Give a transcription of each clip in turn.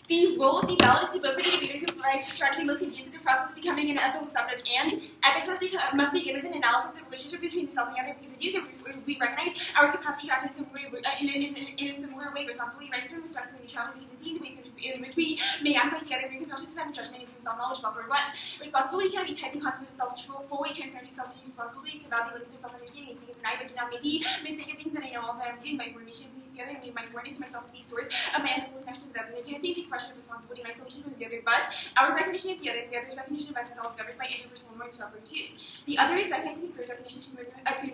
The role of the ballot is to vote for the debater who provides the strategy most conducive to the process of becoming an ethical subject, and ethics must begin with an analysis of the relationship between the self and the other, because it is, we recognize our capacity to act in a similar way, responsibly, rights from respect for neutrality, decency, the ways in which we may act like the other, we compelled to suspend judgment and from self-knowledge about where one. Responsibility cannot be tightly constituted of self, fully transparent to self-to responsibility, so about the limits of self-understanding is because I but do not make the mistake of thinking that I know all that I'm doing. My formation please the other, and my foreigners to myself to be source of my ethical connection to the other. I think the question of responsibility and isolation from the other, but our recognition of the other's recognition of us is all governed by interpersonal norms of too. The other is recognizing the first recognition through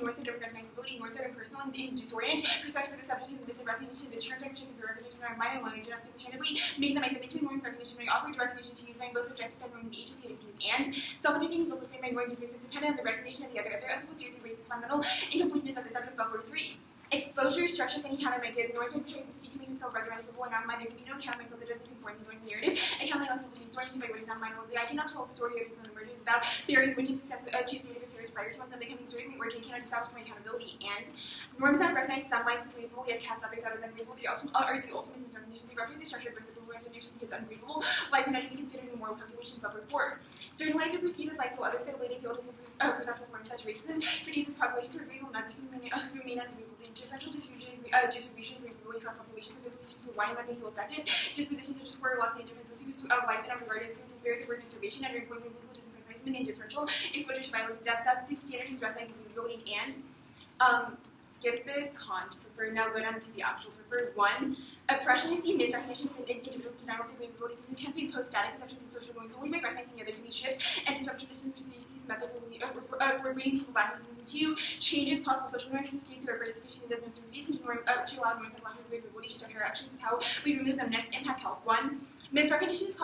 north and recognizability, norms are impersonal and disorient, perspective of the subject and the missing recognition, the term temperature of the recognition of our mind and learning to not single-handedly make them I submit to a norm of recognition, but I offer recognition to use I'm both subjective and norm of the agency of entities, and self-understanding is also framed by norms and basis dependent on the recognition of the other ethical theories embrace the fundamental incompleteness of the subject buckler 3. Exposure structures any countermeasure. North can seek to make himself recognizable and non-mind. There can be no countermeasure that doesn't conform to the noise narrative. Accounting of the story to my what is non-mind. I cannot tell a story of its own emergence without bearing witness to state of affairs prior to once I'm becoming story of my origin cannot establish my accountability. And norms that recognize some lives as believable yet cast others out as unbelievable are the ultimate misrecognition. They represent the structure of reciprocal recognition because unbelievable lives are not even considered in moral calculations but before. Certain lives are perceived as lives while others say latent field is a perceptual form of such racism produces populations who are agreeable, not just remain unbelievable. The differential distribution for really across populations is implications for why and when we feel affected. Dispositions such as poor, loss, and indifference, those who lives and unregarded can compare the burden of starvation, underemployment, legal disenfranchisement, and differential exposure to violence and death. Thus, the standard is recognizing capability and skip the con to prefer. Now go down to the actual preferred one. Oppression is the misrecognition of an individual's denial of their capabilities. It attempts to impose status acceptance and social norms only by recognizing the other can be shift and disrupt these systems. This method for bringing people back into system 2 changes possible social norms to state through our participation in business reviews and to allow norms and lack of capability to start our actions is how we remove them. Next, impact health. 1. Misrecognition is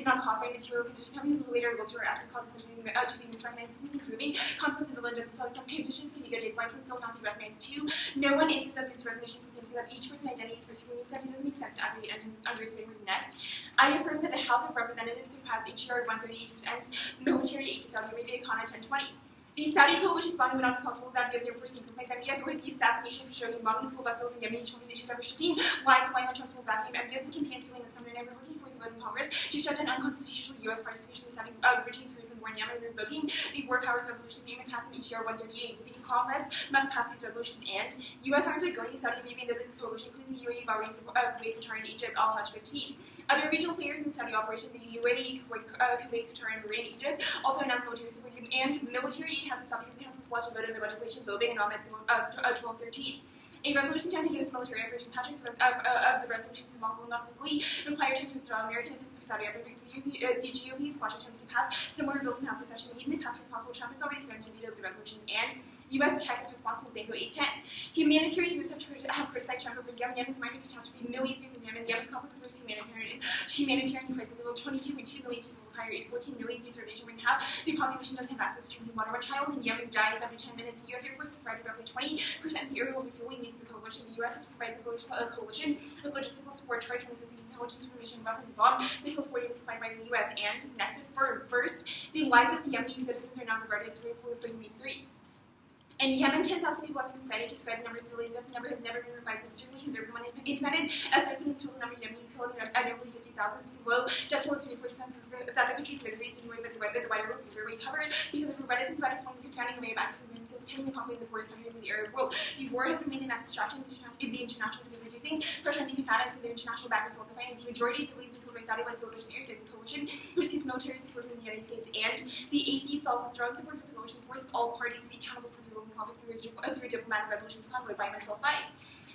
not caused by material conditions. Having people later will to our actions cause essentially to be misrecognized as improving. Consequences alone doesn't solve. Some conditions can be good advice and still not be recognized. 2. No one instance of misrecognition is significant that each person's identity is particularly means that it doesn't make sense to aggregate under its framework. Next, I affirm that the House of Representatives surpassed HR 138 and military aid to Saudi Arabia, Kana 1020. The Saudi coalition's bombing would not be possible without the 0% complaints. MBS or the assassination of Khashoggi, bombing school vessel in Yemeni children issues over 15 lies flying on Trump's vacuum. MBS's campaign fueling this country and working for vote in Congress to shut down unconstitutional U.S. participation in the Saudi regime's recent war in Yemen, revoking the War Powers Resolution and passing HR 138. The Congress must pass these resolutions, and U.S. arms are going to Saudi Arabia and does its coalition, including the UAE, Bahrain, Kuwait, Qatar, and Egypt, all Hajj 15. Other regional players in the Saudi operation, the UAE, Kuwait, Qatar, and Bahrain, Egypt, also announced military support, and military aid has a Saudi watch and vote in the legislation voting in Amendment 1213. A resolution to end the U.S. military operation pattern of the resolution to will not legally require Chen to withdraw American assistance for Saudi Arabia because the GOP squashed attempts to pass similar bills in House session. Even if passed for possible, Trump has already threatened to veto the resolution, and U.S. tech is responsible for Zango 810. Humanitarian groups have criticized Trump over Yemen's migrant catastrophe. Millions facing Yemen. Yemen's conflict with humanitarian threats in the world. 22.2 million people require a 14 million reservation when half the population doesn't have access to drinking water. When a child in Yemen dies every 10 minutes, the U.S. Air Force has provided roughly 20% of the aerial refueling needs of the coalition. The U.S. has provided the coalition with logistical support, targeting assistance, intelligence information, weapons, and bomb. The kill 40 was supplied by the U.S. And next, first, the lives of the Yemeni citizens are now regarded as critical for the 3. In Yemen, 10,000 people have been cited to spread the number still. That number has never been revised. It's certainly conservative when independent, estimating the total number of Yemeni killed at nearly 50,000. Low death toll is reinforcing that the country's misery is ignored, but the wider world is rarely covered because of her reticence about explaining the confounding array of actors and movements attending the conflict in the poorest countries in the Arab world. The war has remained an abstraction in the international community, reducing pressure on the combatants and the international backers while defining the majority of civilians ruled by Saudi-led coalition airspace. The coalition receives military support from the United States, and the AC stalls withdrawing support for the coalition forces all parties to be accountable for the global conflict through diplomatic resolutions conflict by eventual fight.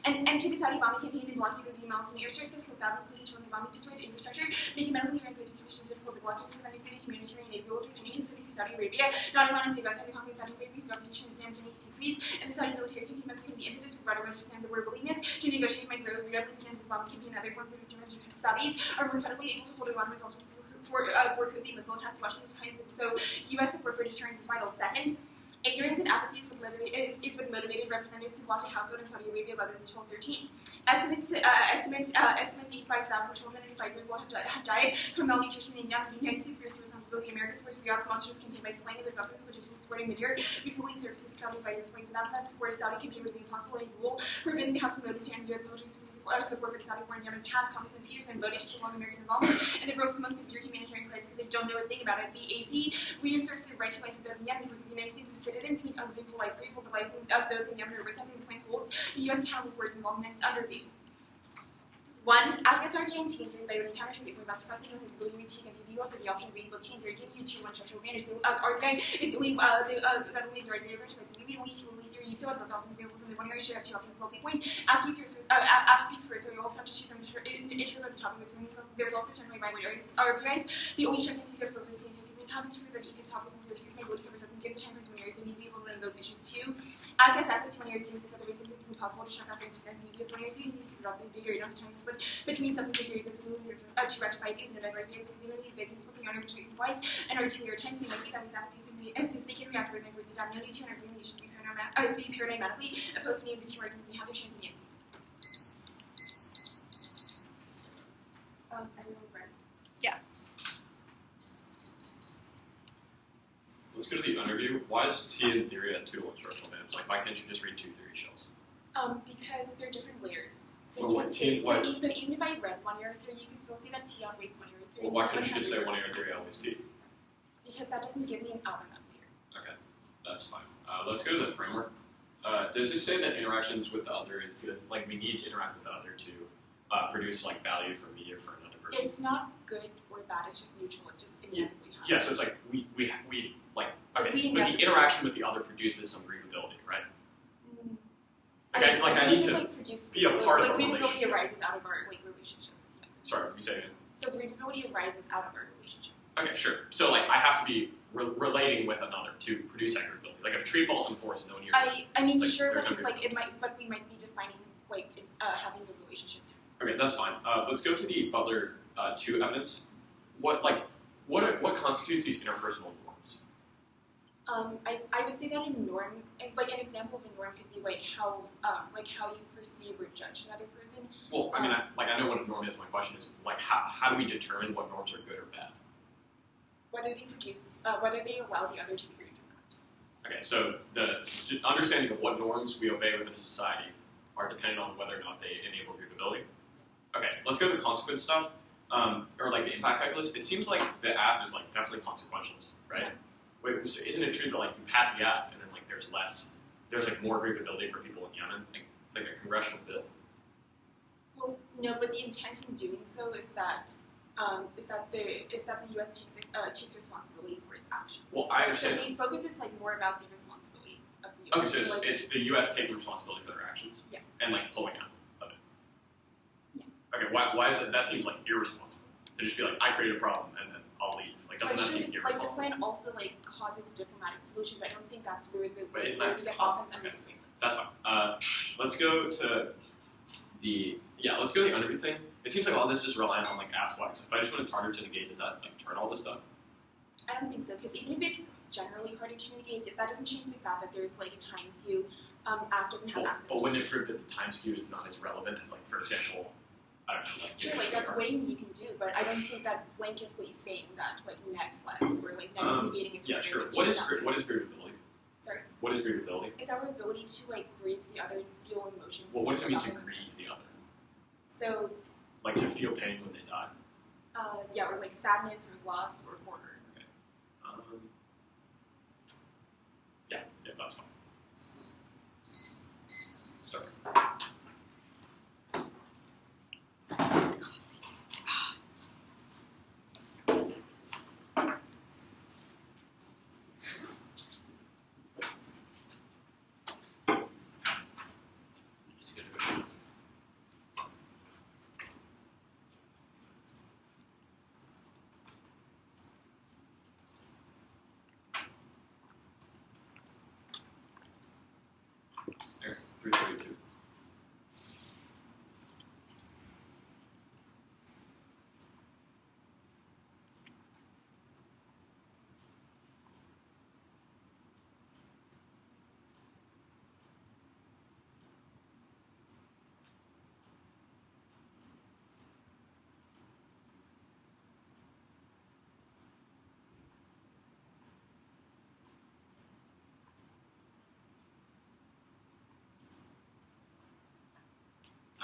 And to the Saudi bombing campaign in blocking the miles and airstrikes that killed thousands, including children, bombing destroyed infrastructure, making medical care and food distribution difficult. The blocking is preventing food and humanitarian aid rule depending on Saudi Arabia. Not alone as the U.S. the conflict Saudi Arabia's reputation is damaged and needs to increase, and the Saudi military campaign must become the impetus for broader understanding the war willingness to negotiate my readily stands bombing campaign and other forms of intervention. Saudis are incredibly able to hold a bomb results for the missile attacks to Washington time. So U.S. support for deterrence is vital. Second, ignorance and apathy is what motivated representatives to launch a house vote in Saudi Arabia by 1213. Estimates 85,000 children and 5 years old have died from malnutrition in Yemen. The United States bears the responsibility responsibility. America's first beyond monstrous campaign by supplying with weapons, logistics, supporting media, refueling services to Saudi fighter planes, and that support Saudi campaign with responsible and rule, preventing the House of Military and U.S. military support for the Saudi war in Yemen passed. Congressman Peterson voted to prolong American involvement in the world's most severe humanitarian crisis because they don't know a thing about it. The AC reasserts the right to life of those in Yemen because the United States and citizens meet unlivable lives grateful for the lives of those in Yemen or with something the point holds. The U.S. accountable for its involvement next under review. 1. Afghans are being taken by running counter-trade for Western president who will be taken to the also the option of being able to change their giving you to one structural advantage. The argument is only that only the ordinary virtue is maybe only to only theory so the thousand variables in the one area should have two options. Local point app speaks for so you also have to choose some intro of the topic which means there's also generally by way guys. The only check is your focus in case you can to the easiest topic of your excuse my body covers something give the time for 20 years and immediately will run those issues too. Access to 20 years is other ways it's impossible to check out the presidency because when you're doing these throughout the video you don't have time to split between substance theories of to rectify these and the divergence of the vacancy with the honor which implies and our 2 year time to like these and simply since they can react and first down nearly 200 agreement issues be paradigmatically opposed to the 2 arguments we have the chance of Nancy. Everyone ready? Yeah. Let's go to the underview. Why is T in theory a tool of structural advantage? Like, why can't you just read 2 theory shells? Because they're different layers. So, well, so even if I read 1 area theory, you can still see that T outweighs 1 area theory. Well, why couldn't you just say 1 area theory outweighs T? Because that doesn't give me an out on that layer. Okay, that's fine. Let's go to the framework. Does it say that interactions with the other is good? Like, we need to interact with the other to produce, like, value for me or for another person? It's not good or bad, it's just neutral. It just inevitably happens. Yeah, so it's like, but the interaction with the other produces some grievability, right? I need to be a part of a relationship. Grievability arises out of our relationship. Sorry, you say it again. So grievability arises out of our relationship. Okay, sure. So I have to be relating with another to produce that grievability. Like if a tree falls in forest, no one here. I mean, sure, but we might be defining having a relationship too. Okay, that's fine. Let's go to the Butler 2 evidence. What constitutes these interpersonal norms? I would say that a norm, like an example of a norm, could be how you perceive or judge another person. Well, I mean, I know what a norm is. My question is how do we determine what norms are good or bad? Whether they allow the other to be great or not. Okay, so the understanding of what norms we obey within a society are dependent on whether or not they enable grievability. Okay, let's go to the consequence stuff, or like the impact calculus. It seems like the AF is like definitely consequentialist, right? Yeah. Wait, so isn't it true that like you pass the AF and then like there's like more grievability for people in Yemen? Like, it's like a congressional bill. Well, no, but the intent in doing so is that the U.S. takes responsibility for its actions. Well, I understand. So the focus is like more about the responsibility of the U.S. Okay, so it's the U.S. taking responsibility for their actions. Yeah. And like pulling out of it. Yeah. Okay, why is it? That seems like irresponsible to just be like, I created a problem and then I'll leave. Like, doesn't that seem irresponsible? Like the plan also like causes a diplomatic solution, but I don't think that's where the offense under the framework. That's fine. Let's go to the underview thing. It seems like all this is reliant on like AF flex. If I just when it's harder to negate, does that like turn all this stuff? I don't think so, because even if it's generally harder to negate, that doesn't change the fact that there's like a time skew. AF doesn't have access to. But wouldn't it prove that the time skew is not as relevant as like, for example, I don't know, like sure, like that's weighing you can do, but I don't think that blanketly saying that like net flex or like net negating is yeah, sure. What is grievability? Sorry. What is grievability? It's our ability to like grieve the other and feel emotions. Well, what does it mean to grieve the other? So. Like to feel pain when they die. Yeah, or like sadness or loss or horror. Okay. Yeah, that's fine. Sorry. There, 332.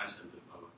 sent it, by the way.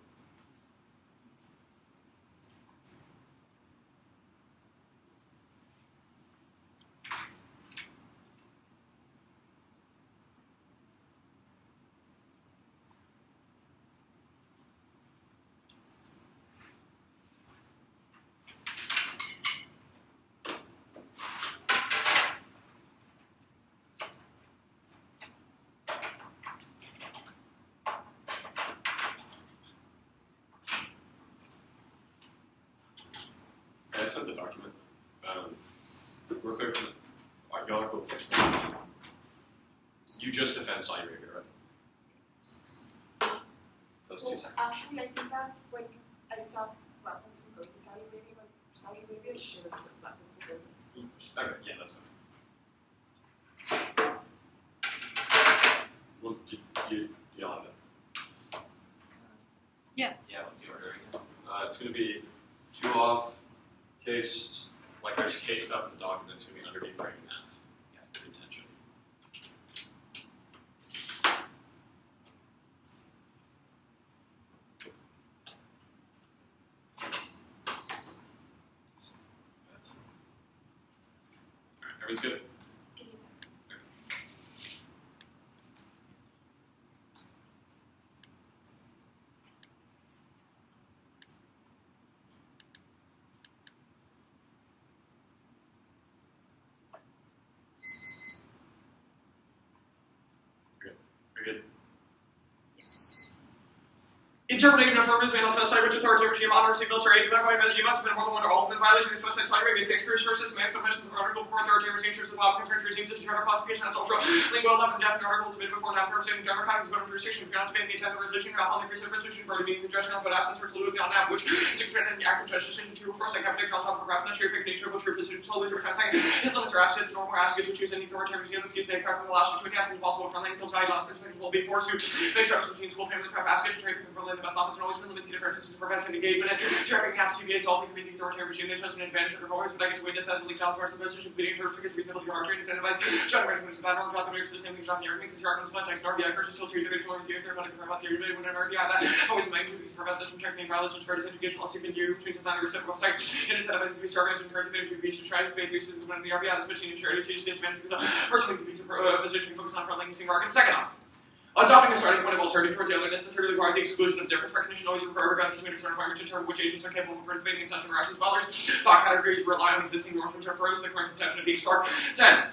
I sent the document. Real quick, y'all are both fixed. You just defend Saudi Arabia, right? Those Well, 2 seconds. actually, I think that like I stopped weapons from going to Saudi Arabia, but Saudi Arabia shares those weapons with those institutions. Okay, yeah, that's fine. Well, do y'all have it? Yeah, what's the order again? It's going to be two off, case, like there's case stuff in the document that's going to be underneath writing math. Yeah, intention. Alright, everyone's good? Give me a second. Very good. Interpretation of affirmatives may not satisfy rich authoritarian regime, honor, receive military aid, clarify that you must have been more than one or ultimate violation of specified Saudi Arabia, the experience sources, may submissions of article before authoritarian regimes, terms of topic, country regimes, such as gender classification, that's ultra, lingo, 11, definite articles submitted before now, for saying gender context, voting jurisdiction, if you're not debating the intent of the resolution, you're not following the increase of the resolution, for being suggestion of, but absence for salute beyond that, which is extended in the act of judge decision to force, like having on top of a graph, not sure your nature of what your position totally over time second. His limits are absent, normal ask you to choose any authoritarian regime, this case, they practically allows you to cast as possible from kills value, loss, and will be forced to make sure between school, family, craft, ask you to trade, control, the best options, and always been limited differences to prevent engagement and sharing gaps to be assaulting the authoritarian regime. They chose an advantage of always, but I get to witness as a leaked out the rest of the position, bleeding terms because reasonable hard trade incentivized, generating from bad norms, about the same things, not the argument, because the arguments about text, RBI first, still two individual theories, they're about to about theory, when an RBI that always in magnitude because it prevents us from checking violations for educational seeking you between sometimes a reciprocal site, and incentivizes to be surveys and encourage to be beach to strategies, based uses when the RBI is pitching and charity stage state management because a person can be positioning focus on front linking single argument. Second off. Adopting a starting point of alternative towards the other necessarily requires the exclusion of difference. Recognition always requires regression between different environments in terms of which agents are capable of participating in such interactions with others. Thought categories rely on existing norms which are frozen the current conception of being stark. 10.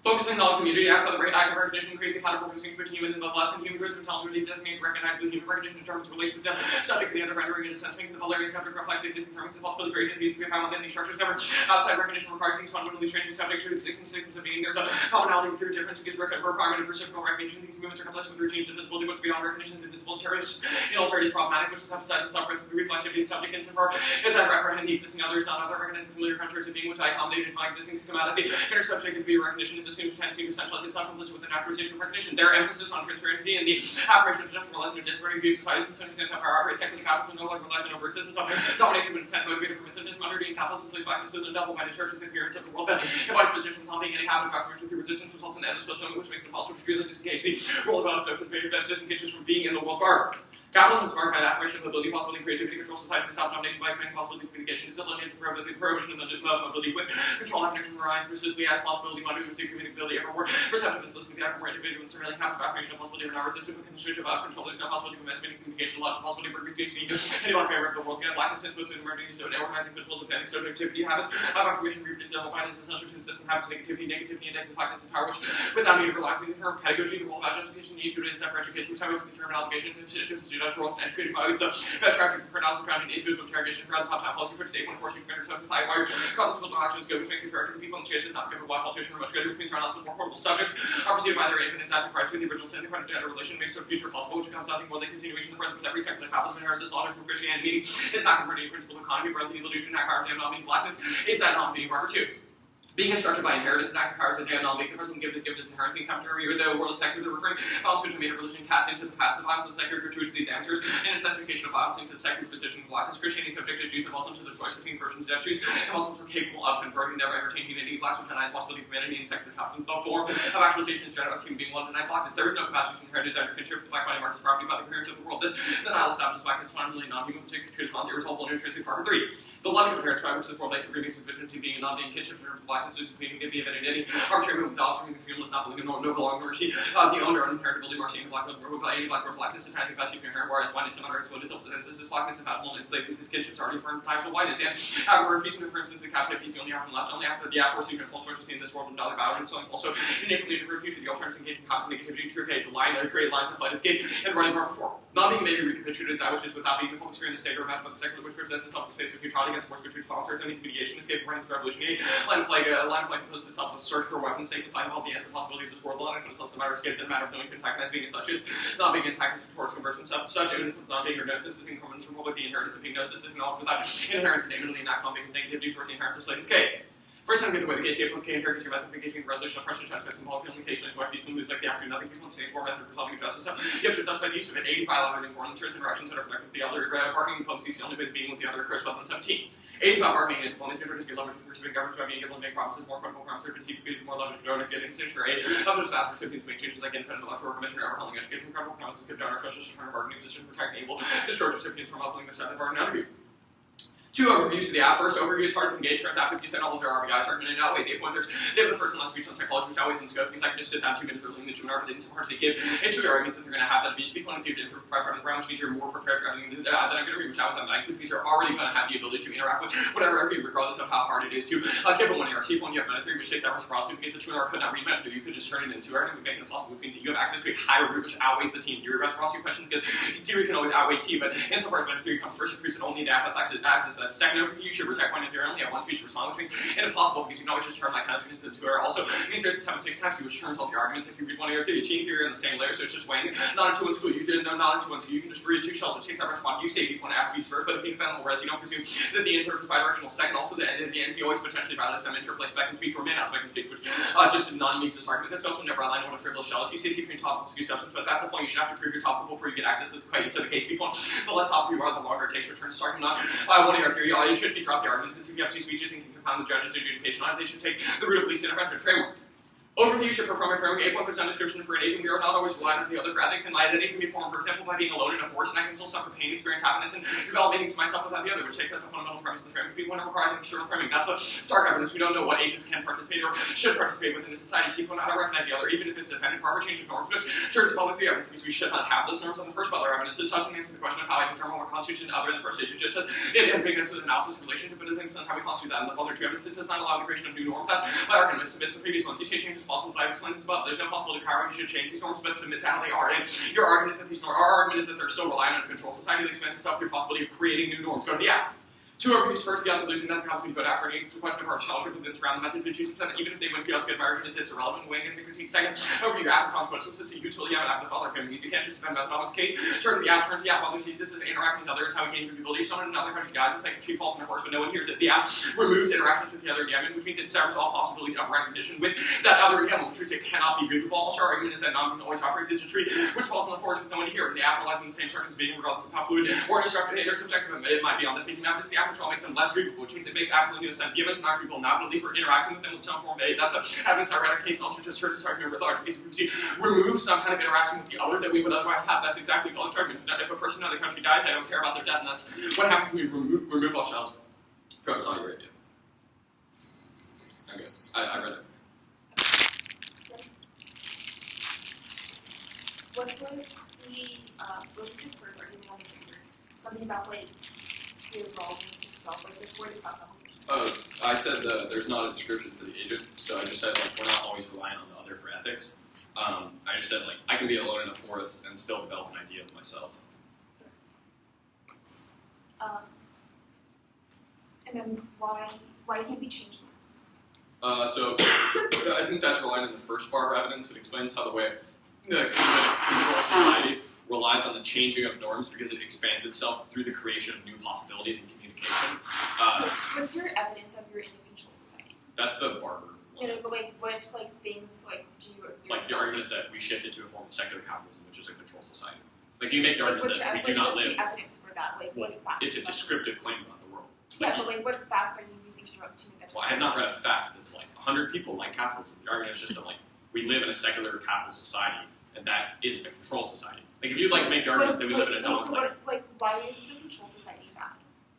Focusing on the community as how the right act of recognition creates a kind of focusing between human and the less than human groups and intelligently designates recognized with human recognition determines relation with them, subject to the other rendering in a sense, making the polarity and subject reflects existing terms of possibility great disease to be found within these structures. Never outside recognition requires things fundamentally strange and subject to existing systems of being. There's a commonality through difference because requirement of reciprocal recognition. These movements are complex with routines invisible to what's beyond recognition is invisible and terrorist. Inalterity is problematic, which is emphasized in self-reflexivity and subject insofar as I reprehend the existing others, not other recognizing familiar countries of being which I accommodated my existing schematic. Intersubjectivity recognition is assumed tendency to essential. It's not complicit with the naturalization of recognition. Their emphasis on transparency and the affirmation of potential relies on disparate views societies and circumstances how power operates. Technically, capitalism no longer relies on over-existence of domination, but instead motivated permissiveness, modernity, and capitalism plays back into the double-minded church with the appearance of the world that embodies position without being any habit of affirmation through resistance results in endless postponement, which makes it impossible to truly disengage the role of benefit for the fate of best disengages from being in the world guard. Capitalism is marked by the affirmation of ability, possibility, creativity, control societies, and self-domination by creating possibility, communication, discipline, and prohibition of the mobility with control, affirmation, reliance, persistently as possibility, modern with communicability, evermore, perceptive, and listening to the evermore individual, and surveilling habits of affirmation, possibility, are not resistant with constitutive of control. There's no possibility of momentum, communication, logical possibility, for BPC, any one favor of the world, again, blackness, sense, both in emerging and organizing principles of panic, subjectivity, habits, of affirmation, reproduce, finance, essential to the system, habits, negativity, indexes, blackness, and power, which, without need of relying on the term pedagogy, the role of justification, need to separate education, which always determine obligation, to students, roles, and educated it's the best practice for pronouncing grounding individual interrogation throughout the top policy for state when forcing offenders to apply wire causes political actions go which makes it correct people and chase not given why politicians are much greater between are less more portable subjects are perceived by their independent as Christ with the original sin credit gender relation makes their future possible which becomes nothing more than continuation of the present with every sector of capitalism inherited this law from Christianity is not converting principle of economy where the evil due to not power not being blackness is that not being barber too. Being instructed by inheritance and acts of powers of the unknown, making the person given is given as inheritance and commentary, or the world of secular, the referring balance to domain of religion, casting to the past the violence of the secular gratuitously dancers, and a specification of violence into the secular position of blackness. Christianity subjected Jews and Muslims to the choice between Persians and Jews, and Muslims were capable of converting, thereby retaining unity. Blacks would deny the possibility of humanity, and secular capitalism fell form of actualization as generous human being one denied blackness. There is no capacity to inherit under kinship with the black body market's property by the appearance of the world. This denial establishes blackness fundamentally non-human, particularly to response irresolvable and intrinsic. Part 3. The logic of appearance by which this world makes agreements of vigilance being and non-being kinship in terms of blackness is being given of identity. Arbitrary movement without from the female is not believing no belonging or she the owner uninheritability marching black any black or blackness and having capacity to inherit, whereas whiteness no matter its what itself this is blackness and fashionable and enslaved because kinship's already firm times of whiteness. And however, refusing to for instance the captive piece only after left, only after the force you can full sources in this world and dollar bound and so on. Also innately different future, the alternative engaging habits and negativity to create create lines of flight escape and running part before. Not being maybe recapitulated as that which is without being the focus in the state or matched by the secular which presents itself in space of neutrality against force which sponsors any mediation, escape, running to revolution. Line of flight imposes itself as a search for weapons, sanctifying all the ends of possibility of this world. Line of itself as a matter of escape, the matter of knowing to antagonize being as such as not being antagonist towards conversion. Such evidence of not being or gnosis is incumbents from public the inheritance of being gnosis is acknowledged without inheritance and imminently enacts on being negativity towards the inheritance of Slate's case. First time, get away the case, the application, caricature method, engaging resolution of pressure, justice, symbolic implication, is why these moves like the after nothing, people in space, war method, resolving injustice. So, you have to justify the use of it. 85 allowing foreign interests and interactions that are connected with the other. Parking and policy is the only way the being with the other occurs. 17. 85 parking and diplomacy, interest, be leveraged with receiving government by being able to make promises, more credible promises, receive defeated, more leverage, donors get institution, or aid. Others fast recipients make changes like independent electoral commissioner, overhauling education, credible promises, give donor trust, return of bargaining position, protect able, discourage recipients from upholding their side of the bargain interview. 2 overviews to the app. First overview is hard to engage. Turns out 50% all of their RBIs are going to outweighs 8 pointers. They have the first and last speech on psychology, which always in scope because I can just sit down 2 minutes early in the seminar, but they didn't so hard to give. And 2 arguments that they're going to have that be speak one of the which means you're more prepared for everything that I'm going to read, which I was on 9 because they're already going to have the ability to interact with whatever review, regardless of how hard it is to give them 1 AR. C1, you have meta 3, which takes out reciprocity because the 2 could not read meta 3. You could just turn it into R, and we make it possible, which means that you have access to a higher root, which outweighs the team theory reciprocity question because theory can always outweigh T, but insofar as meta 3 comes first, it proves that only the app has access to that second overview. You should protect one if you're only at 1 speech to respond, which means impossible because you can always just turn that kind of into the 2R. Also, it means there's 7 6 times, which turns all the arguments. If you read 1 AR theory, cheating theory on the same layer, so it's just weighing not into 1 school. You didn't know not into 1 school. You can just read 2 shells, which takes out response. You say you want to ask speech first, but if you defend the rest, you don't presume that the interp is bidirectional. Second, also the NC always potentially violates them interplay second speech or man out second speech, which just non-unique to this argument. That's also never aligned with a frivolous shell. You say between topical SKU substance, but that's the point. You should have to prove your topical before you get access to the case speak one. The less topical you are, the longer it takes to return to this argument. Not 1 AR theory. You should be drop the arguments since if you have 2 speeches and can confound the judge's adjudication on it, they should take the root of police intervention framework. Overview should perform a framework 8.1% description for an agent. We are not always reliant on the other for ethics, and my identity can be formed, for example, by being alone in a forest, and I can still suffer pain, experience happiness, and develop meaning to myself without the other, which takes out the fundamental premise of the framework. One requires an external framing. That's a stark evidence. We don't know what agents can participate or should participate within a society. So you how to recognize the other, even if it's dependent for change of norms, which turns public the evidence because we should not have those norms on the first Butler evidence. Is touching into the question of how I determine what constitutes an other in the first stage. It just says it ambiguous with analysis relationship, but it doesn't how we constitute that in the Butler 2 evidence. It does not allow the creation of new norms. That my argument submits the previous ones. You say change is possible, but I've explained this above. There's no possibility of how we should change these norms, but submit to how they are. And your argument is that these norms, our argument is that they're still reliant on a control society that expands itself through the possibility of creating new norms. Go to the app. 2 overviews. First, fiat solution, then comes to go after it. It's a question of our scholarship within around the method to choose that even if they win fiat, good argument is it's irrelevant weighing against a critique. Second, overview after consequences. This is a utility out after the Butler framework. You can't just defend methodology's case. Turn to the app, turns the app, Butler sees this as interacting with others, how we gain visibility. Someone in another country dies, it's like a tree falls in a forest, but no one hears it. The app removes interactions with the other gammon, which means it severs all possibilities of recognition with that other gammon, which means it cannot be visible. Also, our argument is that non always operates as a tree, which falls in the forest with no one to hear it. And the app relies on the same structures being regardless of how fluid or destructive or subjective it might be on the thinking evidence. The app control makes them less readable, which means it makes absolutely no sense. You mentioned our people not, but at least we're interacting with them with some form of aid. That's a evidence I read a case and also just heard this argument with large because we remove some kind of interaction with the other that we would otherwise have. That's exactly Butler's argument. If a person in another country dies, I don't care about their death, and that's what happens when we remove all shells from Saudi Arabia. Okay, I read it. What was the first argument on the paper? Something about like to evolving itself, like before the Oh, I said there's not a description for the agent, so I just said like we're not always relying on the other for ethics. I just said like I can be alone in a forest and still develop an idea of myself. And then why can't we change norms? So I think that's relying on the first part of evidence. It explains how the way the control society relies on the changing of norms because it expands itself through the creation of new possibilities and communication. What's your evidence that we're in a control society? That's the Barber one. But what things do you observe? Like the argument is that we shifted to a form of secular capitalism, which is a control society. Like you make the argument what's that we your, do not what's live. the evidence for that? What facts? It's a descriptive claim about the world. Yeah, but what facts are you using to make that? Well, I have not read a fact that's 100 people like capitalism. The argument is just that we live in a secular capitalist society, and that is a control society. If you'd like to make the argument that we live in a democratic, why is the control society bad?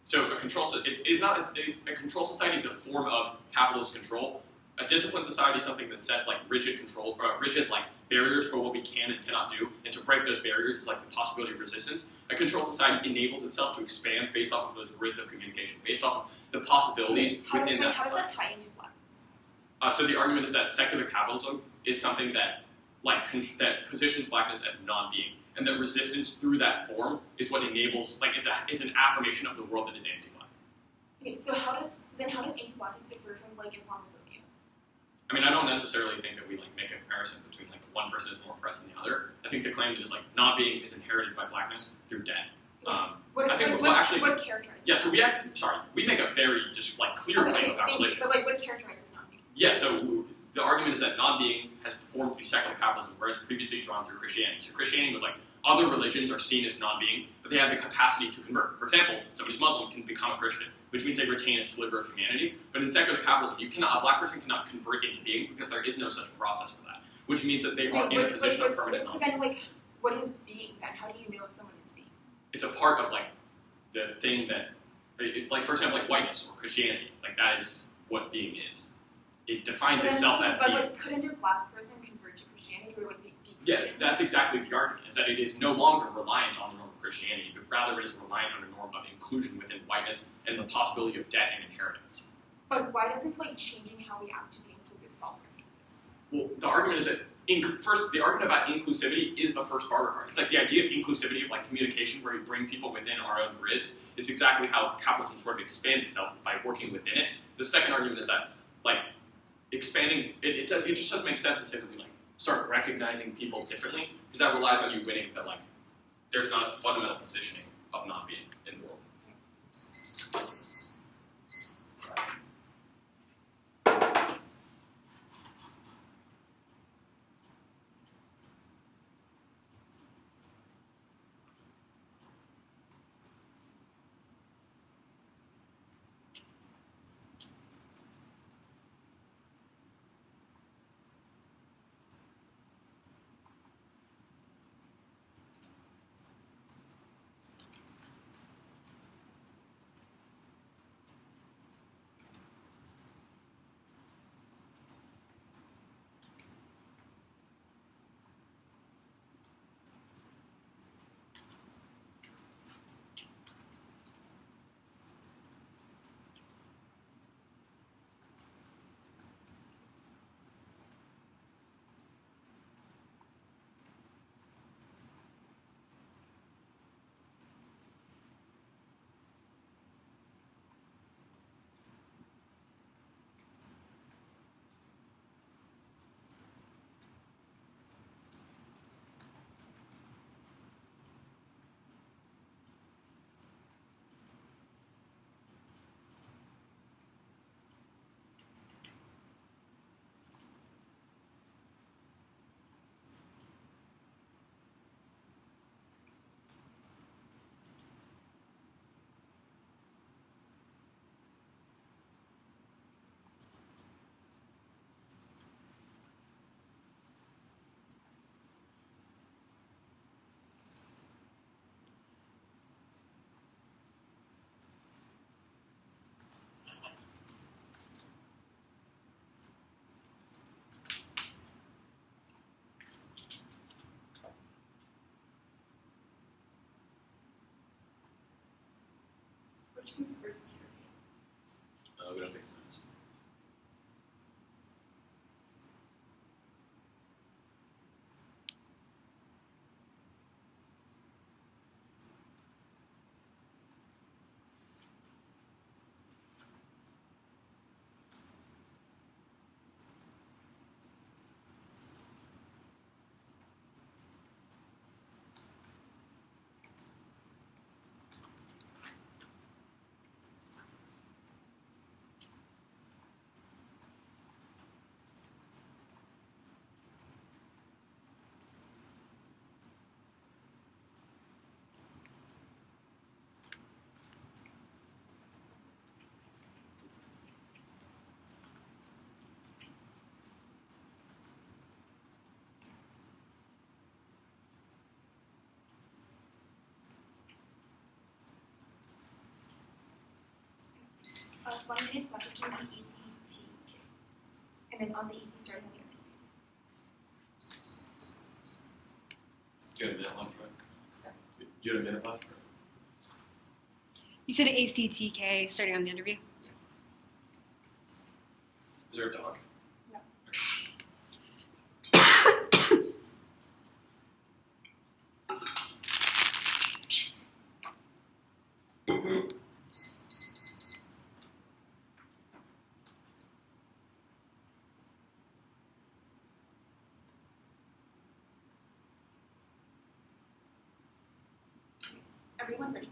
so a control a control society is a form of capitalist control. A disciplined society is something that sets rigid control, rigid barriers for what we can and cannot do, and to break those barriers is the possibility of resistance. A control society enables itself to expand based off of those grids of communication, based off of the possibilities within that society. How does that tie into blackness? So the argument is that secular capitalism is something that that positions blackness as non-being, and that resistance through that form is what enables is an affirmation of the world that is anti-black. Okay, so how does anti-blackness differ from Islamophobia? I mean, I don't necessarily think that we make a comparison between one person is more oppressed than the other. I think the claim is not being is inherited by blackness through debt. What characterizes? Yeah, so we make a very just clear claim about religion. But what characterizes non-being? Yeah, so the argument is that non-being has formed through secular capitalism, whereas previously drawn through Christianity. So Christianity was other religions are seen as non-being, but they have the capacity to convert. For example, somebody's Muslim can become a Christian, which means they retain a sliver of humanity. But in secular capitalism, a black person cannot convert into being because there is no such process for that, which means that they are in a position of permanent non-being. So then, what is being then? How do you know if someone is being? It's a part of the thing that, for example, whiteness or Christianity. That is what being is. It defines itself as being. But couldn't a black person convert to Christianity, or would it be Christian? Yeah, that's exactly the argument, is that it is no longer reliant on the norm of Christianity, but rather it is reliant on a norm of inclusion within whiteness and the possibility of debt and inheritance. But why doesn't changing how we act to be inclusive solve any of this? Well, the argument is that the argument about inclusivity is the first Barber card. It's the idea of inclusivity of communication, where we bring people within our own grids, is exactly how capitalism sort of expands itself by working within it. The second argument is that expanding it just doesn't make sense to say that we start recognizing people differently, because that relies on you winning that there's not a fundamental positioning of non-being in the world. Which comes first here? We don't take sides. 1 minute left between the ACTK. And then on the AC starting on the other. You had a minute left, right? Sorry. You had a minute left, right? You said ACTK starting on the interview? Is there a dog? No. Everyone ready?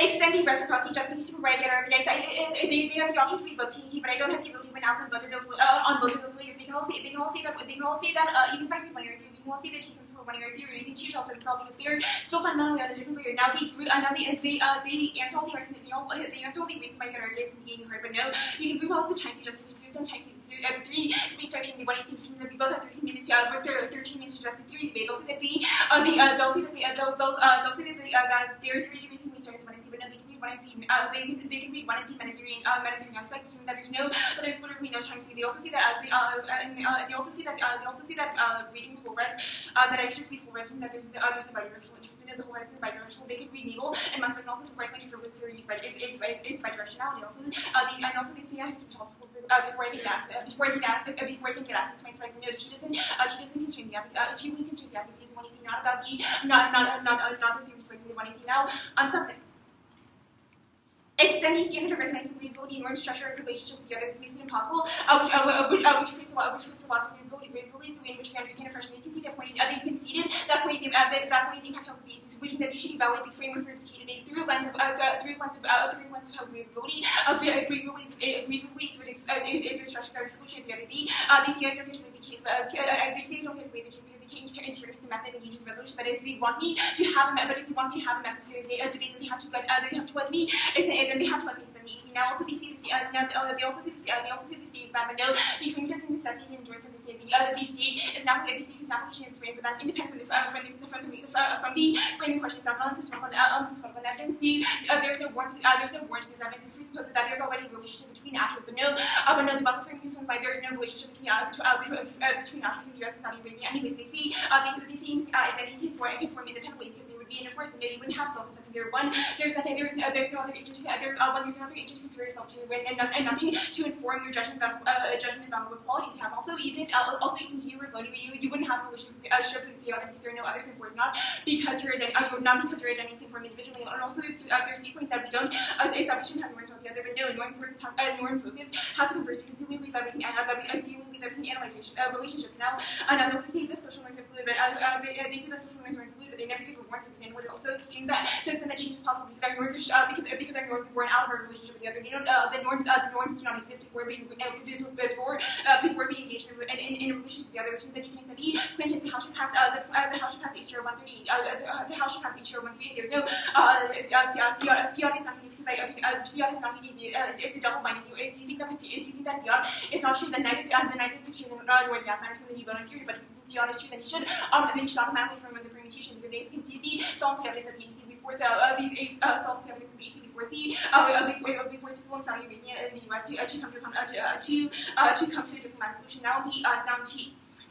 Extend the reciprocity justification to provide get RBIs. They have the option to be both TNT, but I don't have the ability to announce on both of those layers. They can all say that even if I read 1 or 3, they can all say that she comes from 1 or 3 or anything to yourself doesn't solve because they're still fundamentally on a different layer. Now they answer all the arguments, they answer all the reasons why get RBIs from being heard, but no, you can prove all of the time to justification. There's no time to 3 to be starting in the 1 AC between them. We both have 13 minutes to 13 minutes to address the theory debate. They'll say that they'll say that their theory debate can be started in 1 AC, but no, they can read 1 and 3. They can read 1 and 2 meta theory aspects, assuming that there's literally no time to. They also say that they also say that reading the whole rest that I should just read the whole rest, that there's no bidirectional interpretation of the whole rest is bidirectional. They can read Nagel and Musman also the right for which theory is bidirectionality. Also, they say I have to talk before I can get access to my specs. No, she doesn't constrain the she will constrain the advocacy of the 1 AC, not about the not the theory specs in the 1 AC. Now on substance. Extend the standard of recognizing readability and norm structure of relationship with the other makes it impossible, which creates a loss of readability. Readability is the way in which we understand a fresh latency. That point, they conceded that point the impact of the basis, which means that you should evaluate the framework for its key debate through a lens of readability. Readability is what structures are exclusion of the other. They say I don't get to make the case, they say I don't get to make the case because they can't interpret the method and engage in resolution. But if they want me to have a method, debate, then they have to let me. Then they have to let me extend the AC. Now also they say this. They also say the state is bad, but no, the framework doesn't necessitate and endorsement. They say the state is an application of frame, but that's independent from the framing questions. On this one, on evidence, there's no warrant to this evidence. It presupposes that there's already a relationship between actors, but no, the buffer framing reasons why there's no relationship between actors in the U.S. and Saudi Arabia. Anyways, they see identity conform independently because they would be in a force, but no, you wouldn't have self-conception. There's no other agent to compare yourself to, and nothing to inform your judgment about what qualities you have. Also, you can continue alone, but you wouldn't have a relationship with the other because there are no others in force, not because you're identity conform individually. And also, there's sequence that we don't shouldn't have norms about the other, but no, norm focus has to converse because the only way that we can analyze relationships. Now, they also say the social norms are fluid, but they say the social norms are fluid, but they never give a warrant for the would also extreme that to extend that change is possible because our norms are born out of our relationship with the other. The norms do not exist before being engaged in a relationship with the other, which means that you can study granted the house should pass HR 130. The house should pass HR 138. There's no fiat is not needed because fiat is not needed. It's a double binding. If you think that fiat is not true, then neither the King nor the gap matters, then you go on theory. But if the fiat is true, then you should automatically from the permutation because they can see the solvency evidence of the AC before solvency evidence of the AC before before people in Saudi Arabia and the US to come to a diplomatic solution. Now the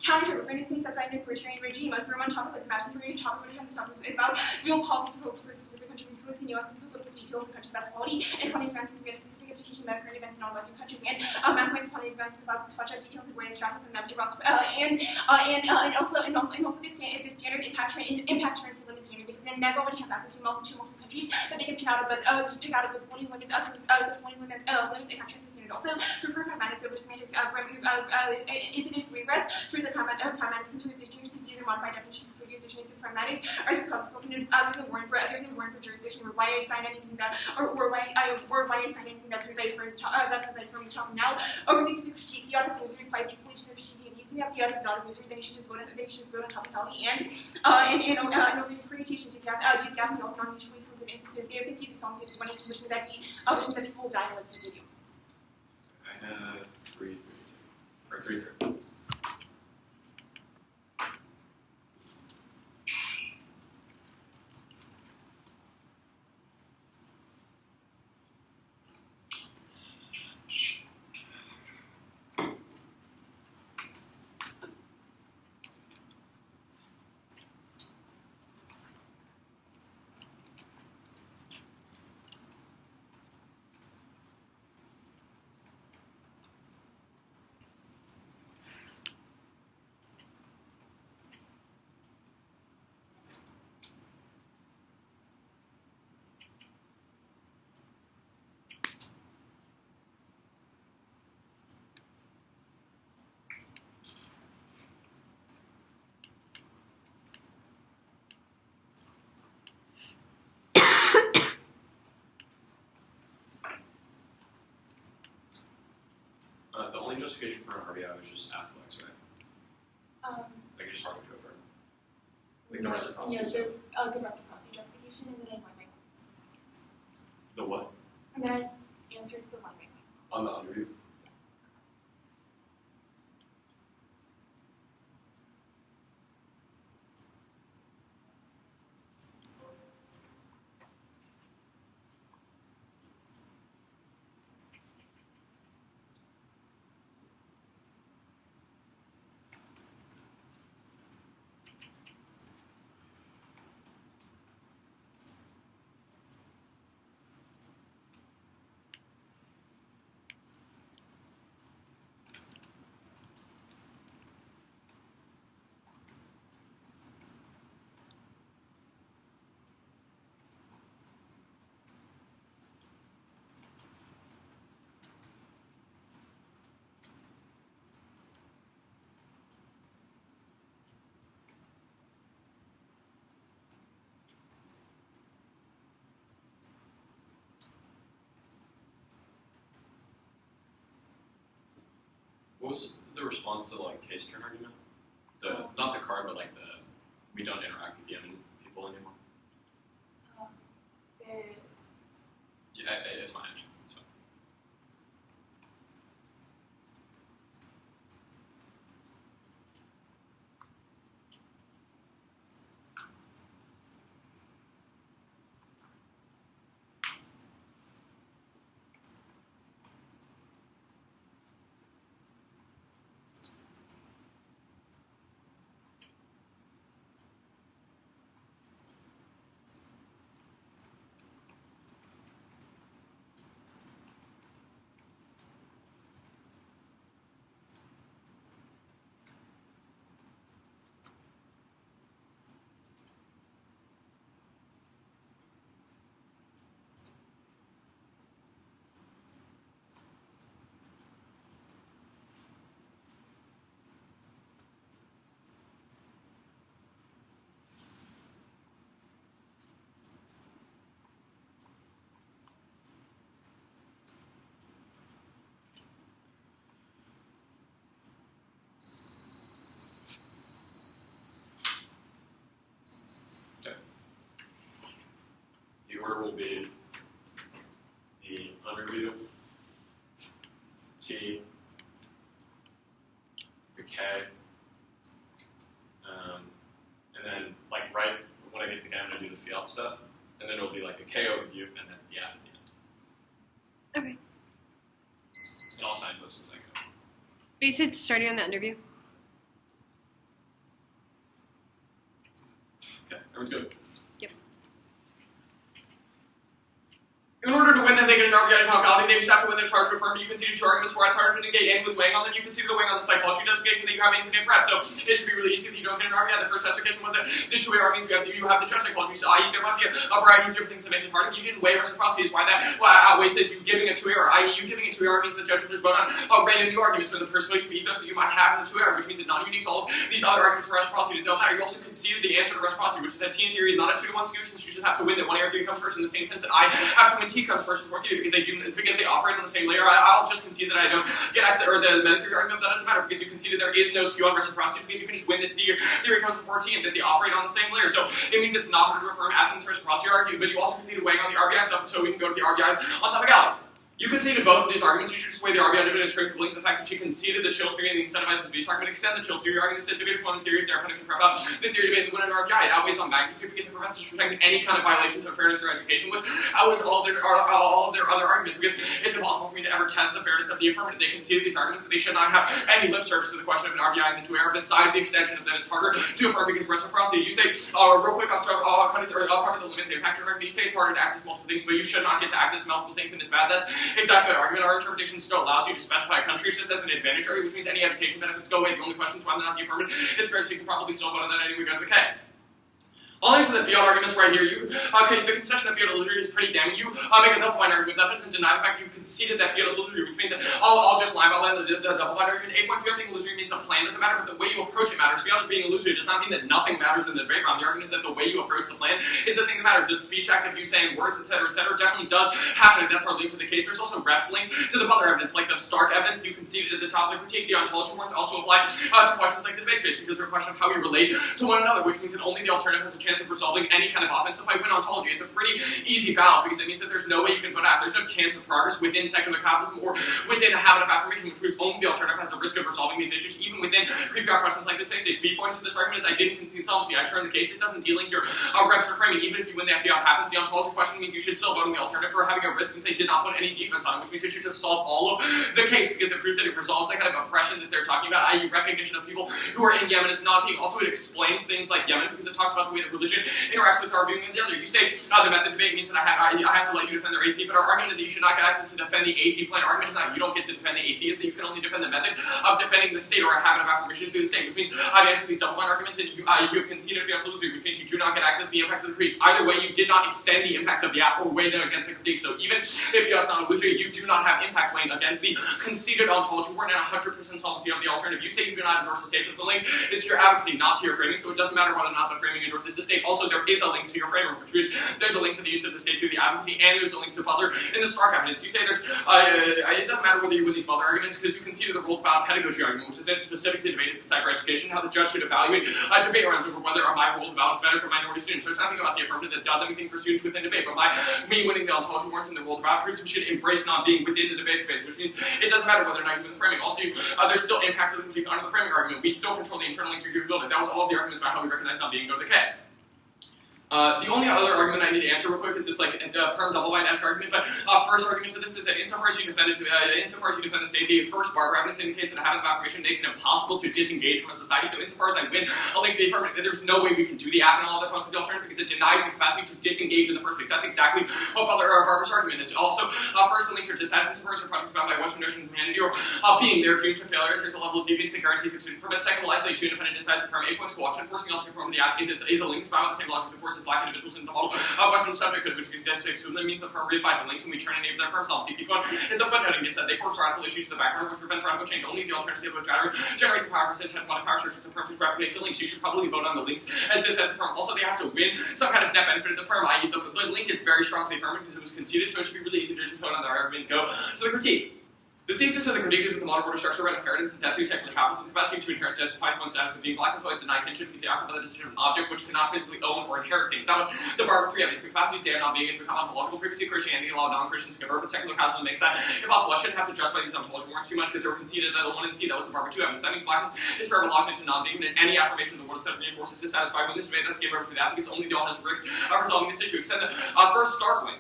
counter reference to specified in authoritarian regime, a firm on top of it, the matching theory on top of it, and stuff is about real policy proposals for specific countries, influencing US and political details of the country's best quality, and funding France's specific education about current events in all Western countries, and maximizing funding events about to watch out details of where extracted from them, and also the standard impact transfer limit standard, because then NEG already has access to multiple countries that they can pick out as floating limits, limits impact transfer standard. Also, through pragmatics over semantics, infinite regress through the pragmatics into jurisdictions, these are modified definitions for jurisdictions of pragmatics are the causes. Also, there's no warrant for jurisdiction, or why I signed anything that, or why I signed anything that translated from top now. Over these critique, the audit user requires equally to the critique. If you think that the audit is not a user, then you should just vote on topicality and over the permutation to gap the all non-mutually exclusive instances. There you can see the songs of one is wishing that people will die and listen to you. I have 3. justification for an RBI was just afflex, right? Like it's just harder to affirm. Like the reciprocity. No, the reciprocity justification, and then I won my points. The what? And then I answered the one by one. On the underview? What was the response to like case turn argument? Not the card, but like we don't interact with the eminent people anymore. Yeah, it's fine. Actually. It's fine. The order will be the underview, T, the K, and then like right when I get to the K, I'm going to do the field stuff, and then it'll be like a K overview, and then the F at the end. Okay. And I'll sign those as I go. But you said starting on the underview? Okay, everyone's good. In order to win, then they get an RBI to talkability. They just have to win their charge to affirm. You conceded two arguments where it's harder to negate, and with weighing on them, you conceded the weighing on the psychology justification that you have infinite breadth. So it should be really easy that you don't get an RBI. The first justification was that the two-way arguments you have the just psychology. So i.e. there might be a variety of different things that make it harder. You didn't weigh reciprocity. Is why that outweighs you giving a two-way, or i.e. you giving a two-way argument means the judge will just vote on random new arguments or the persuasive ethos that you might have in the two-way argument, which means that non-unique all of these other arguments for reciprocity don't matter. You also conceded the answer to reciprocity, which is that T in theory is not a 2-to-1 skew, since you just have to win that one error theory comes first in the same sense that I have to win T comes first before Q, because they operate on the same layer. I'll just concede that I don't get access, or the meta theory argument, that doesn't matter, because you conceded there is no skew on reciprocity, because you can just win that the theory comes before T and that they operate on the same layer. So it means it's not hard to affirm Athens reciprocity argument, but you also conceded weighing on the RBI stuff, so we can go to the RBIs on topicality. You conceded both of these arguments. You should just weigh the RBI dividend strength to link the fact that you conceded the Chills theory and the incentivized abuse argument. Extend the Chills theory argument says debate one theory if their opponent can prep up the theory debate and win an RBI. It outweighs on magnitude because it prevents us from protecting any kind of violations of fairness or education, which outweighs all of their other arguments, because it's impossible for me to ever test the fairness of the affirmative. They conceded these arguments that they should not have any lip service to the question of an RBI and the two error, besides the extension of that it's harder to affirm because of reciprocity. You say, real quick, I'll cover the limits of impact argument. You say it's harder to access multiple things, but you should not get to access multiple things and it's bad. That's exactly the argument. Our interpretation still allows you to specify a country just as an advantage area, which means any education benefits go away. The only question is whether or not the affirmative is fair, so you can probably still vote on that anyway. We go to the K. I'll answer the field arguments right here. The concession of field illusory is pretty damning. You make a double-blind argument. That doesn't deny the fact you conceded that field is illusory, which means that I'll just line by line the double-blind argument. 8-point field being illusory means the plan doesn't matter, but the way you approach it matters. Field being illusory does not mean that nothing matters in the debate round. The argument is that the way you approach the plan is the thing thing that matters. The speech act of you saying words, etc., definitely does happen, and that's our link to the case. There's also reps links to the Butler evidence, like the Stark evidence you conceded at the top of the critique. The ontology warrants also apply to questions like the debate space, because they're a question of how we relate to one another, which means that only the alternative has a chance of resolving any kind of offensive fight. Win ontology, it's a pretty easy battle, because it means that there's no way you can put out, there's no chance of progress within secular capitalism or within a habit of affirmation, which means only the alternative has a risk of resolving these issues, even within pre-PR questions like this space. B point to this argument is I didn't concede solvency. I turned the case. It doesn't delink your reps for framing. Even if you win the FDR happens, the ontology question means you should still vote on the alternative for having a risk, since they did not put any defense on it, which means you should just solve all of the case, because it proves that it resolves the kind of oppression that they're talking about, i.e. recognition of people who are in Yemen as not being. Also, it explains things like Yemen, because it talks about the way that religion interacts with our viewing of the other. You say the method debate means that I have to let you defend their AC, but our argument is that you should not get access to defend the AC plan. Our argument is not you don't get to defend the AC, it's that you can only defend the method of defending the state or a habit of affirmation through the state, which means I've answered these double-blind arguments, and you have conceded if you absolutely, which means you do not get access to the impacts of the critique. Either way, you did not extend the impacts of the app or weigh them against the critique. So even if you are not illusory, you do not have impact weighing against the conceded ontology warrant and 100% solvency of the alternative. You say you do not endorse the statement of the link. It's your advocacy, not to your framing, so it doesn't matter whether or not the framing endorses the state. Also, there is a link to your framework, which is there's a link to the use of the state through the advocacy, and there's a link to Butler in the Stark evidence. You say there's, it doesn't matter whether you win these Butler arguments, because you conceded the rule-bound pedagogy argument, which is that it's specific to debate as a cyber education, how the judge should evaluate debate rounds over whether my rule about is better for minority students. There's nothing about the affirmative that does anything for students within debate, but by me winning the ontology warrants and the rule about proves we should embrace not being within the debate space, which means it doesn't matter whether or not you win the framing. Also, there's still impacts of the critique under the framing argument. We still control the internal link to your building. That was all of the arguments about how we recognize not being go to the K. The only other argument I need to answer real quick is this perm double-blind-esque argument, but first argument to this is that insofar as you defend the state, the first Barber evidence indicates that a habit of affirmation makes it impossible to disengage from a society. So insofar as I win a link to the affirmative, there's no way we can do the app and all other points of the alternative, because it denies the capacity to disengage in the first place. That's exactly what Barber's argument is. Also, first, the links are dissatisfied insofar as are products found by Western notion of humanity or being. They're doomed to failures. There's a level of deviance that guarantees it to prevent. Second, will isolate two independent dissatisfied perm 8 points co-option. Forcing the ultimate form of the app is a link found with the same logic that forces black individuals into the model of Western subjecthood, which exists to exclude them, means the perm reifies the links and we turn and name their perm solvency. Each one is a footnoting gets that they force radical issues to the background, which prevents radical change. Only the alternative would generate the power persist, one power sources the perm to replicate the links. You should probably vote on the links as this at the perm. Also, they have to win some kind of net benefit of the perm, i.e. the link is very strong to the affirmative because it was conceded, so it should be really easy to just vote on the argument and go to the critique. The thesis of the critique is that the modern order structure around inheritance and death through secular capitalism, the capacity to inherit identifies one's status as being black, and so always denied kinship because they occupy the decision of an object which cannot physically own or inherit things. That was the Barber 3 evidence. The capacity to dare not being has become ontological. Previously, Christianity allowed non-Christians to convert, but secular capitalism makes that impossible. I shouldn't have to justify these ontological warrants too much because they were conceded that the 1 and C, that was the Barber 2 evidence. That means blackness is forever locked into non-being, and any affirmation of the world itself reinforces dissatisfied. When this debate, that's game over for that because only the all has risks of resolving this issue. Extend the first Stark link.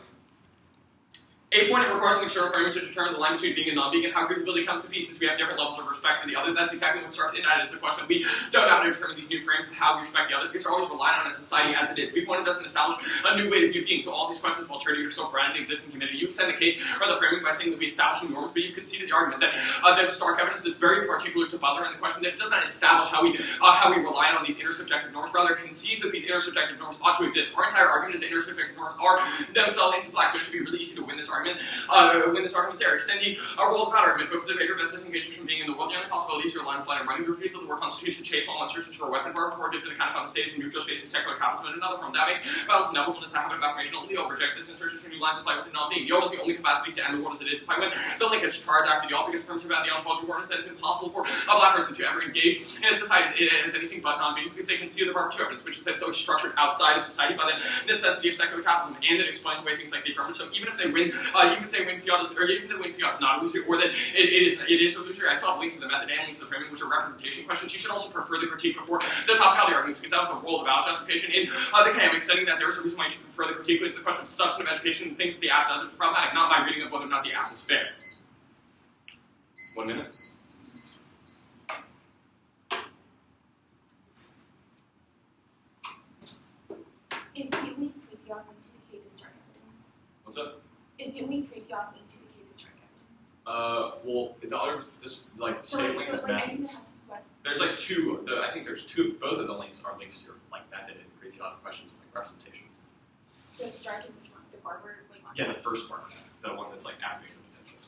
8 point, it requires an external framing to determine the line between being and non-being and how grievability comes to be since we have different levels of respect for the other. That's exactly what starts in that. It's a question of we don't know how to determine these new frames of how we respect the other because we're always relying on a society as it is. 8 point doesn't establish a new way to view being, so all these questions of alternative are still grounded in existing humanity. You extend the case or the framing by saying that we establish new norms, but you've conceded the argument that the Stark evidence is very particular to Butler and the question that it does not establish how we rely on these intersubjective norms, rather concedes that these intersubjective norms ought to exist. Our entire argument is that intersubjective norms are themselves anti-black, so it should be really easy to win this argument. There. Extending a role of power argument, but for the debater best disengagement from being in the world, the only possibility is your line of flight and running the refusal to work constitution chase while on searches for a weapon power before it gets to the kind of found the states in neutral spaces, secular capitalism in another form. That makes balance inevitable as a habit of affirmation. Only the Leo rejects this and searches for new lines of flight within non-being. The is the only capacity to end the world as it is. If I win the linkage charged after the all because primitive about the ontology warrant is that it's impossible for a black person to ever engage in a society as anything but non-being because they can see the Barber 2 evidence, which is that it's always structured outside of society by the necessity of secular capitalism, and it explains away things like the affirmative. So even if they win theodicy, or even if they win fiat's not illusory, or that it is illusory, I still have links to the method and links to the framing, which are representation questions. You should also prefer the critique before the topicality arguments, because that was the role of valid justification in the K. I'm extending that there is a reason why you should prefer the critique, but it's the question of substantive education and things that the app does. It's problematic, not my reading of whether or not the app is fair. 1 minute. Is the only pre-fiat link to the K the Stark evidence? What's up? Is the only pre-fiat link to the K the Stark evidence? Well, the other, just like So state link is I think methods. that has what? There's like two. I think there's two. Both of the links are links to your like method and pre-fiat questions and like representations. So Stark is which one? The Barber link one? Yeah, the first part, the one that's like affirmation potentials.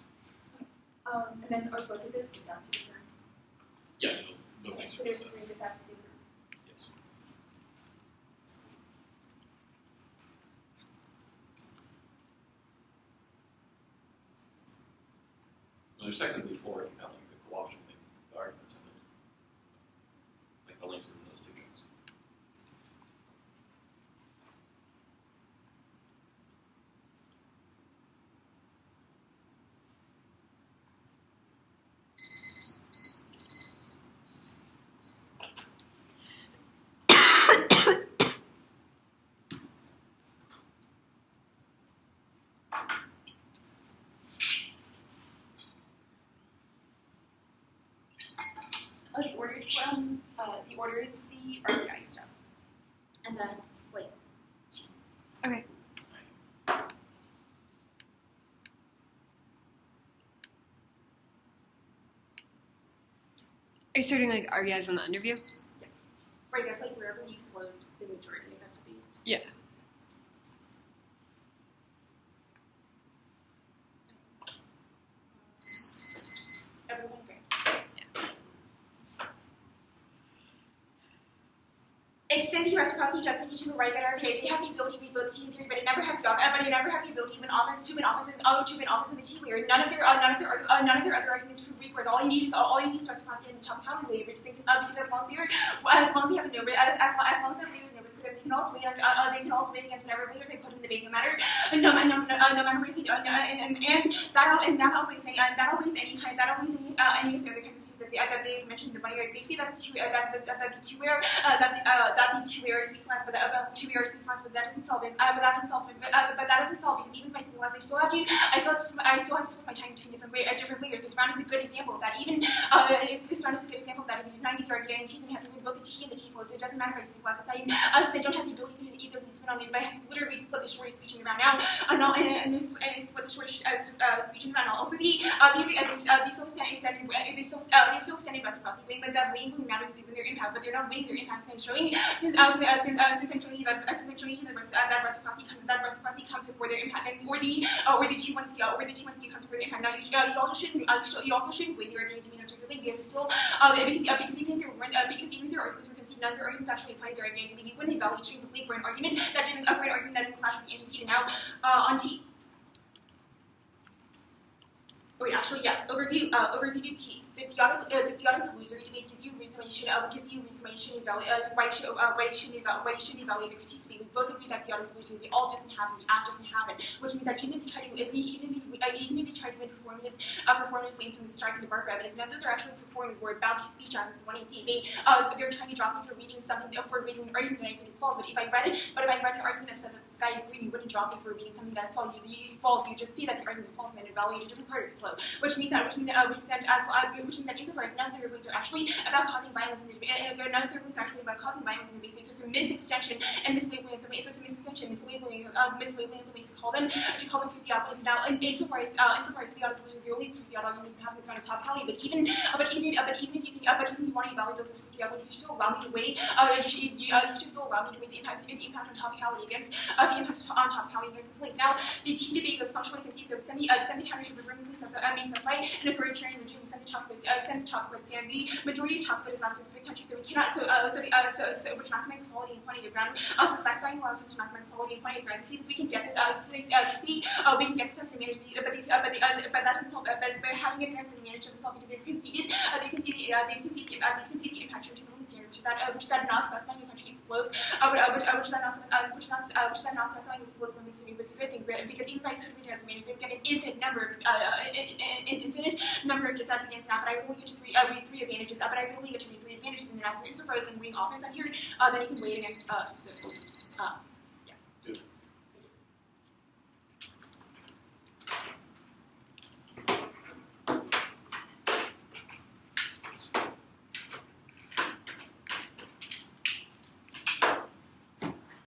And then are both of those disaster paper? Yeah, the links. So there's 3 disaster paper. Yes. there's technically 4 if you count like the co-option thing, the arguments, and then it's like the links in those 2 things. Oh, the order is the organized stuff. And then, wait. Okay. Are you starting like RBIs on the interview? Or I guess like wherever you float the majority of that debate. Yeah. Everyone agree? Extend the reciprocity justification of right that RBIs. They have the ability to read both T and theory, but they never have the ability to win offense in the T layer. None of their other arguments prove recourse. All you need is reciprocity in the top county layer. Because as long as they have a no risk, as long as they have no risk, they can also wait against whatever layers they put in the debate, no matter what you do, and that outweighs any of the other kinds of schemes that they've mentioned. They say that the two layers speaks less, but that doesn't solve it. But that doesn't solve because even by something less, I still have to split my time between different layers. This round is a good example of that. Even if you 90 yard guarantee, then you have to win both the T and the T flows. So it doesn't matter if I speak less. I don't have the ability to eat those and spin on it, but I have to literally split the shortest speech in the round now, and split the shortest speech in the round now. Also, the so extended reciprocity wing, but that wing matters if they win their impact, but they're not winning their impact. Since I'm showing you that reciprocity comes before their impact, and or the T1 scale comes before their impact. Now you also shouldn't blame the argument to mean objectively because it's still because even if their arguments were conceded, none of their arguments actually apply to their argument. You wouldn't evaluate strings of for an argument that didn't clash with the antecedent. Now on T. Wait, actually, yeah. Overview to T. The fiat is illusory debate gives you a reason why you shouldn't evaluate the critique debate. We both agree that fiat is illusory. It all doesn't happen. The act doesn't happen, which means that even if you try to win performative claims from the Strike and the Barker evidence, none of those are actually performing for about speech out of 180. They're trying to drop me for reading an argument that I think is false. But if I read an argument that said that the sky is green, you wouldn't drop me for reading something that's false. You just see that the argument is false and then evaluate a different part of the flow, which means that insofar as none of their rulings are actually about causing violence in the debate, none of their rulings are actually about causing violence in the debate. So it's a misextension and mislabeling of the base. So it's a misextension, mislabeling of the base to call them free fiat plays. Now, insofar as fiat is the only free fiat argument you have in this top cali, but even if you want to evaluate those as free fiat plays, you should still allow me to weigh. You should still allow me to weigh the impact on top cali against this link. Now, the T debate goes functionally conceived of extend the countership of rooms may specify an authoritarian regime, extend the chocolates, and the majority of chocolate is not specific country, so we cannot which maximize quality and quantity of ground. Also specifying allows us to maximize quality and quantity of ground. See if we can get this we can get this as a management, but that doesn't solve. But having it as a management doesn't solve because they've conceded the impact to the limits here, which that not specifying the country explodes, which that not specifying explodes limits here was a good thing because even if I could read it as a management, they would get an infinite number of dissents against that. But I will only get to read three advantages. But I will only get to read 3 advantages in the next. Insofar as in winning offense on here, then you can weigh it against the